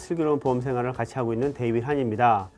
슬기로운 보험 생활을 같이 하고 있는 데이빗 한입니다.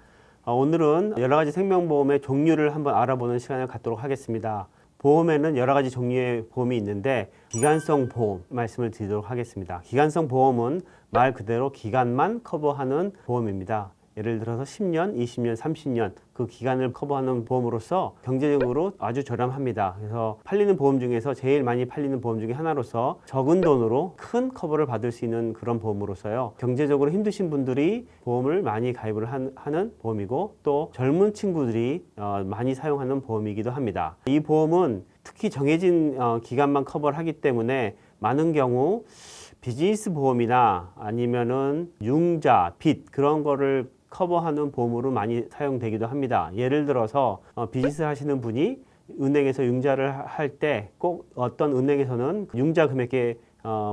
오늘은 여러 가지 생명보험의 종류를 한번 알아보는 시간을 갖도록 하겠습니다. 보험에는 여러 가지 종류의 보험이 있는데 기간성 보험 말씀을 드리도록 하겠습니다. 기간성 보험은 말 그대로 기간만 커버하는 보험입니다. 예를 들어서 10년, 20년, 30년 그 기간을 커버하는 보험으로서 경제적으로 아주 저렴합니다. 그래서 팔리는 보험 중에서 제일 많이 팔리는 보험 중에 하나로서 적은 돈으로 큰 커버를 받을 수 있는 그런 보험으로서요. 경제적으로 힘드신 분들이 보험을 많이 가입을 하는 보험이고 또 젊은 친구들이 많이 사용하는 보험이기도 합니다. 이 보험은 특히 정해진 기간만 커버를 하기 때문에 많은 경우 비즈니스 보험이나 아니면은 융자, 빚 그런 거를 커버하는 보험으로 많이 사용되기도 합니다. 예를 들어서 비즈니스 하시는 분이 은행에서 융자를 할 때 꼭 어떤 은행에서는 융자 금액에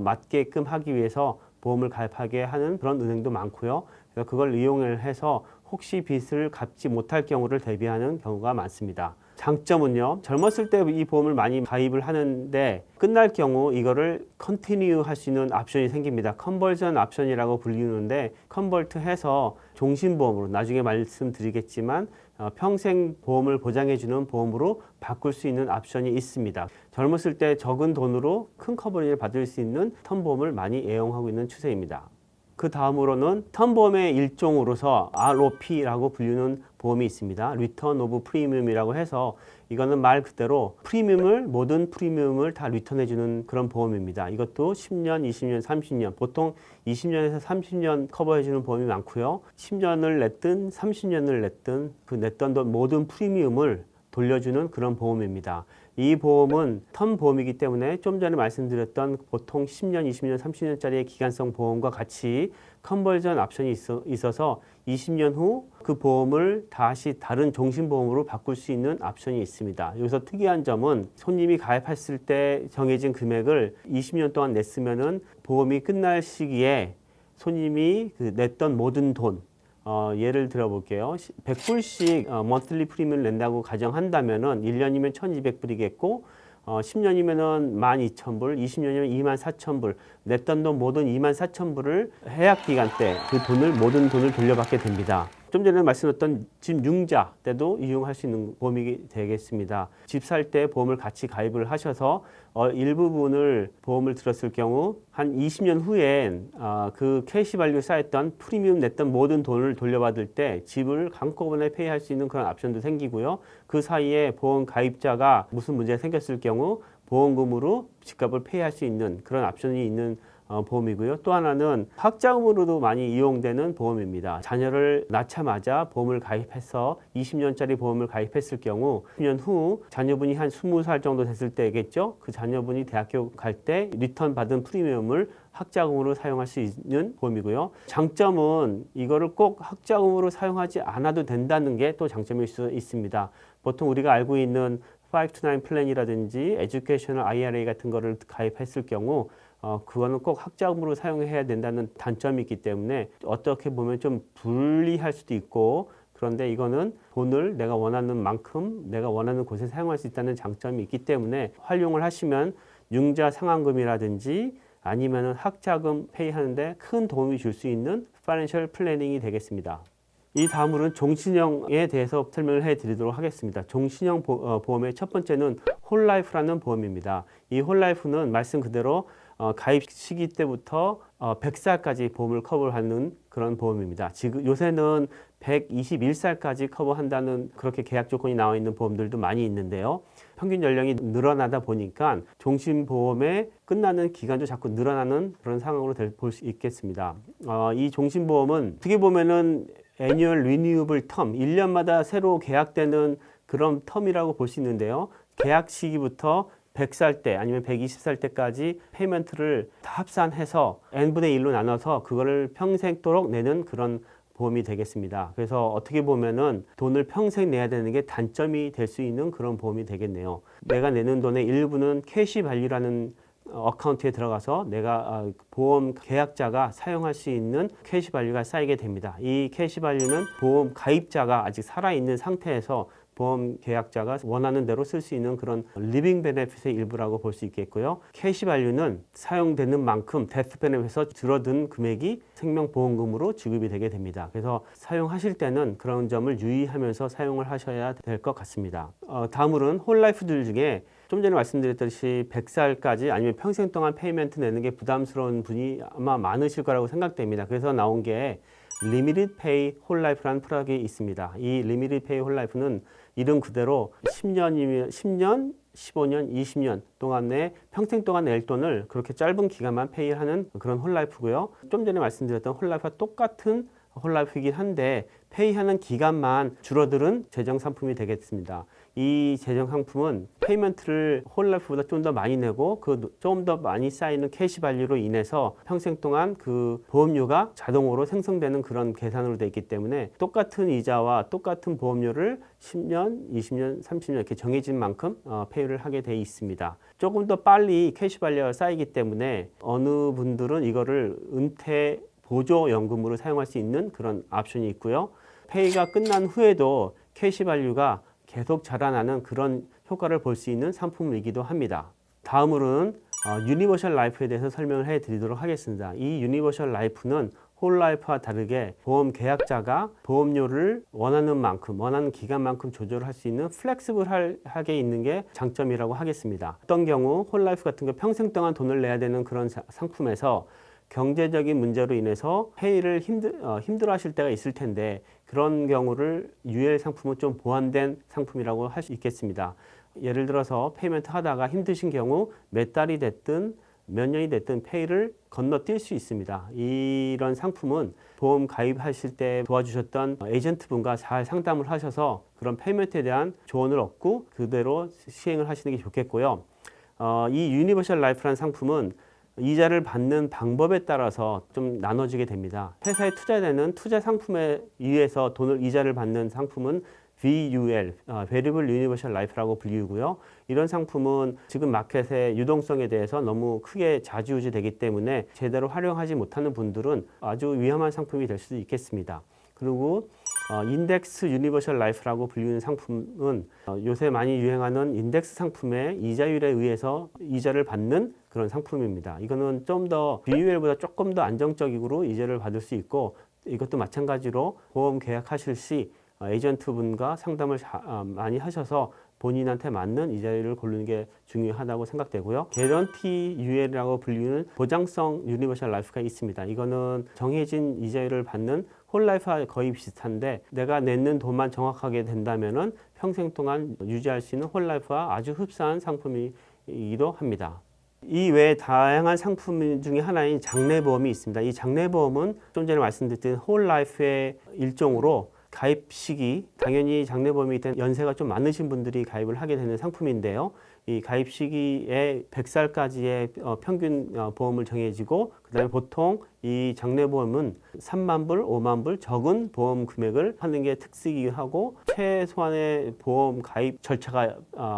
맞게끔 하기 위해서 보험을 가입하게 하는 그런 은행도 많고요. 그래서 그걸 이용을 해서 혹시 빚을 갚지 못할 경우를 대비하는 경우가 많습니다. 장점은요, 젊었을 때 이 보험을 많이 가입을 하는데 끝날 경우 이거를 컨티뉴 할 수 있는 옵션이 생깁니다. 컨버전 옵션이라고 불리는데 컨버트 해서 종신보험으로 나중에 말씀드리겠지만 평생 보험을 보장해주는 보험으로 바꿀 수 있는 옵션이 있습니다. 젊었을 때 적은 돈으로 큰 커버리지를 받을 수 있는 텀보험을 많이 애용하고 있는 추세입니다. 그 다음으로는 텀보험의 일종으로서 ROP라고 불리는 보험이 있습니다. 리턴 오브 프리미엄이라고 해서 이거는 말 그대로 모든 프리미엄을 다 리턴해주는 그런 보험입니다. 이것도 10년, 20년, 30년 보통 20년에서 30년 커버해주는 보험이 많고요. 10년을 냈든 30년을 냈든 그 냈던 모든 프리미엄을 돌려주는 그런 보험입니다. 이 보험은 텀 보험이기 때문에 좀 전에 말씀드렸던 보통 10년, 20년, 30년짜리의 기간성 보험과 같이 컨버전 옵션이 있어서 20년 후 그 보험을 다시 다른 종신보험으로 바꿀 수 있는 옵션이 있습니다. 여기서 특이한 점은 손님이 가입했을 때 정해진 금액을 20년 동안 냈으면은 보험이 끝날 시기에 손님이 냈던 모든 돈 예를 들어 볼게요. 100불씩 monthly 프리미엄을 낸다고 가정한다면은 1년이면 1200불이겠고 10년이면은 12,000불, 20년이면 24,000불 냈던 돈 모든 24,000불을 해약 기간 때 그 모든 돈을 돌려받게 됩니다. 좀 전에 말씀드렸던 집 융자 때도 이용할 수 있는 보험이 되겠습니다. 집 살 때 보험을 같이 가입을 하셔서 일부분을 보험을 들었을 경우 한 20년 후엔 그 캐시밸류 쌓였던 프리미엄 냈던 모든 돈을 돌려받을 때 집을 한꺼번에 페이할 수 있는 그런 옵션도 생기고요. 그 사이에 보험 가입자가 무슨 문제가 생겼을 경우 보험금으로 집값을 페이할 수 있는 그런 옵션이 있는 보험이고요. 또 하나는 학자금으로도 많이 이용되는 보험입니다. 자녀를 낳자마자 보험을 가입해서 20년짜리 보험을 가입했을 경우 10년 후 자녀분이 한 20살 정도 됐을 때겠죠. 그 자녀분이 대학교 갈 때 리턴 받은 프리미엄을 학자금으로 사용할 수 있는 보험이고요. 장점은 이거를 꼭 학자금으로 사용하지 않아도 된다는 게 또 장점일 수 있습니다. 보통 우리가 알고 있는 529 플랜이라든지 에듀케이셔널 IRA 같은 거를 가입했을 경우 그거는 꼭 학자금으로 사용해야 된다는 단점이 있기 때문에 어떻게 보면 좀 불리할 수도 있고 그런데 이거는 돈을 내가 원하는 만큼 내가 원하는 곳에 사용할 수 있다는 장점이 있기 때문에 활용을 하시면 융자 상환금이라든지 아니면은 학자금 페이하는데 큰 도움이 줄 수 있는 파이낸셜 플래닝이 되겠습니다. 이 다음으로는 종신형에 대해서 설명을 해드리도록 하겠습니다. 종신형 보험의 첫 번째는 홀라이프라는 보험입니다. 이 홀라이프는 말씀 그대로 가입 시기 때부터 100살까지 보험을 커버하는 그런 보험입니다. 지금 요새는 121살까지 커버한다는 그렇게 계약 조건이 나와 있는 보험들도 많이 있는데요. 평균 연령이 늘어나다 보니까 종신보험의 끝나는 기간도 자꾸 늘어나는 그런 상황으로 볼 수 있겠습니다. 이 종신보험은 어떻게 보면은 애뉴얼 리뉴얼 텀, 1년마다 새로 계약되는 그런 텀이라고 볼 수 있는데요. 계약 시기부터 100살 때 아니면 120살 때까지 페이먼트를 다 합산해서 n분의 1로 나눠서 그거를 평생도록 내는 그런 보험이 되겠습니다. 그래서 어떻게 보면은 돈을 평생 내야 되는 게 단점이 될 수 있는 그런 보험이 되겠네요. 내가 내는 돈의 일부는 캐시밸류라는 어카운트에 들어가서 내가 보험 계약자가 사용할 수 있는 캐시밸류가 쌓이게 됩니다. 이 캐시밸류는 보험 가입자가 아직 살아있는 상태에서 보험 계약자가 원하는 대로 쓸 수 있는 그런 리빙 베네핏의 일부라고 볼 수 있겠고요. 캐시 밸류는 사용되는 만큼 데스 베네핏에서 줄어든 금액이 생명보험금으로 지급이 되게 됩니다. 그래서 사용하실 때는 그런 점을 유의하면서 사용을 하셔야 될 것 같습니다. 다음으로는 홀라이프들 중에 좀 전에 말씀드렸듯이 100살까지 아니면 평생 동안 페이먼트 내는 게 부담스러운 분이 아마 많으실 거라고 생각됩니다. 그래서 나온 게 리미티드 페이 홀라이프라는 프로그램이 있습니다. 이 리미티드 페이 홀라이프는 이름 그대로 10년이면 10년, 15년, 20년 동안 내 평생 동안 낼 돈을 그렇게 짧은 기간만 페이하는 그런 홀라이프고요. 좀 전에 말씀드렸던 홀라이프와 똑같은 홀라이프이긴 한데 페이하는 기간만 줄어드는 재정 상품이 되겠습니다. 이 재정 상품은 페이먼트를 홀라이프보다 좀 더 많이 내고 그 좀 더 많이 쌓이는 캐시 밸류로 인해서 평생 동안 그 보험료가 자동으로 생성되는 그런 계산으로 되어 있기 때문에 똑같은 이자와 똑같은 보험료를 10년, 20년, 30년 이렇게 정해진 만큼 페이를 하게 되어 있습니다. 조금 더 빨리 캐시 밸류가 쌓이기 때문에 어느 분들은 이거를 은퇴 보조연금으로 사용할 수 있는 그런 옵션이 있고요. 페이가 끝난 후에도 캐시 밸류가 계속 자라나는 그런 효과를 볼 수 있는 상품이기도 합니다. 다음으로는 유니버셜 라이프에 대해서 설명을 해드리도록 하겠습니다. 이 유니버셜 라이프는 홀라이프와 다르게 보험 계약자가 보험료를 원하는 만큼, 원하는 기간만큼 조절할 수 있는 플렉시블하게 있는 게 장점이라고 하겠습니다. 어떤 경우 홀라이프 같은 거 평생 동안 돈을 내야 되는 그런 상품에서 경제적인 문제로 인해서 페이를 힘들어 하실 때가 있을 텐데 그런 경우를 UL 상품은 좀 보완된 상품이라고 할 수 있겠습니다. 예를 들어서 페이먼트 하다가 힘드신 경우 몇 달이 됐든 몇 년이 됐든 페이를 건너뛸 수 있습니다. 이런 상품은 보험 가입하실 때 도와주셨던 에이전트 분과 잘 상담을 하셔서 그런 페이먼트에 대한 조언을 얻고 그대로 시행을 하시는 게 좋겠고요. 이 유니버셜 라이프라는 상품은 이자를 받는 방법에 따라서 좀 나눠지게 됩니다. 회사에 투자되는 투자 상품에 의해서 이자를 받는 상품은 VUL, Variable Universal Life라고 불리우고요. 이런 상품은 지금 마켓의 유동성에 대해서 너무 크게 좌지우지되기 때문에 제대로 활용하지 못하는 분들은 아주 위험한 상품이 될 수도 있겠습니다. 그리고 인덱스 유니버셜 라이프라고 불리는 상품은 요새 많이 유행하는 인덱스 상품의 이자율에 의해서 이자를 받는 그런 상품입니다. 이거는 좀 더 VUL보다 조금 더 안정적으로 이자를 받을 수 있고 이것도 마찬가지로 보험 계약하실 시 에이전트 분과 상담을 많이 하셔서 본인한테 맞는 이자율을 고르는 게 중요하다고 생각되고요. 개런티 UL이라고 불리는 보장성 유니버셜 라이프가 있습니다. 이거는 정해진 이자율을 받는 홀라이프와 거의 비슷한데 내가 내는 돈만 정확하게 된다면은 평생 동안 유지할 수 있는 홀라이프와 아주 흡사한 상품이기도 합니다. 이 외에 다양한 상품 중에 하나인 장래보험이 있습니다. 이 장래보험은 좀 전에 말씀드렸던 홀라이프의 일종으로 가입 시기, 당연히 장래보험이 된 연세가 좀 많으신 분들이 가입을 하게 되는 상품인데요. 이 가입 시기에 100살까지의 평균 보험을 정해지고 그다음에 보통 이 장래보험은 3만 불, 5만 불 적은 보험 금액을 하는 게 특색이기도 하고 최소한의 보험 가입 절차가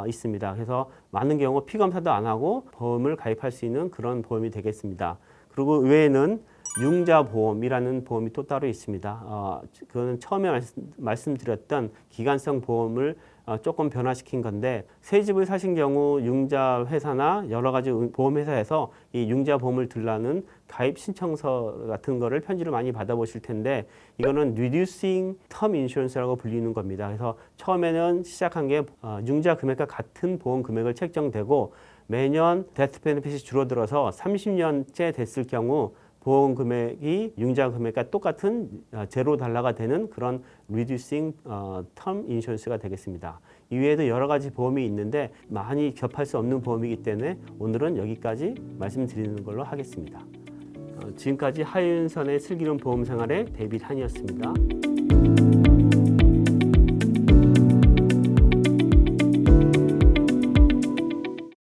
있습니다. 그래서 많은 경우 피검사도 안 하고 보험을 가입할 수 있는 그런 보험이 되겠습니다. 그리고 외에는 융자보험이라는 보험이 또 따로 있습니다. 그거는 처음에 말씀드렸던 기간성 보험을 조금 변화시킨 건데 새 집을 사신 경우 융자 회사나 여러 가지 보험회사에서 이 융자 보험을 들라는 가입 신청서 같은 거를 편지를 많이 받아보실 텐데 이거는 Reducing Term Insurance라고 불리는 겁니다. 그래서 처음에는 시작한 게 융자 금액과 같은 보험 금액을 책정되고 매년 데스 베네핏이 줄어들어서 30년째 됐을 경우 보험 금액이 융자 금액과 똑같은 $0 되는 그런 Reducing Term Insurance가 되겠습니다. 이외에도 여러 가지 보험이 있는데 많이 겹할 수 없는 보험이기 때문에 오늘은 여기까지 말씀드리는 걸로 하겠습니다. 지금까지 하윤선의 슬기로운 보험생활의 데이빗 한이었습니다.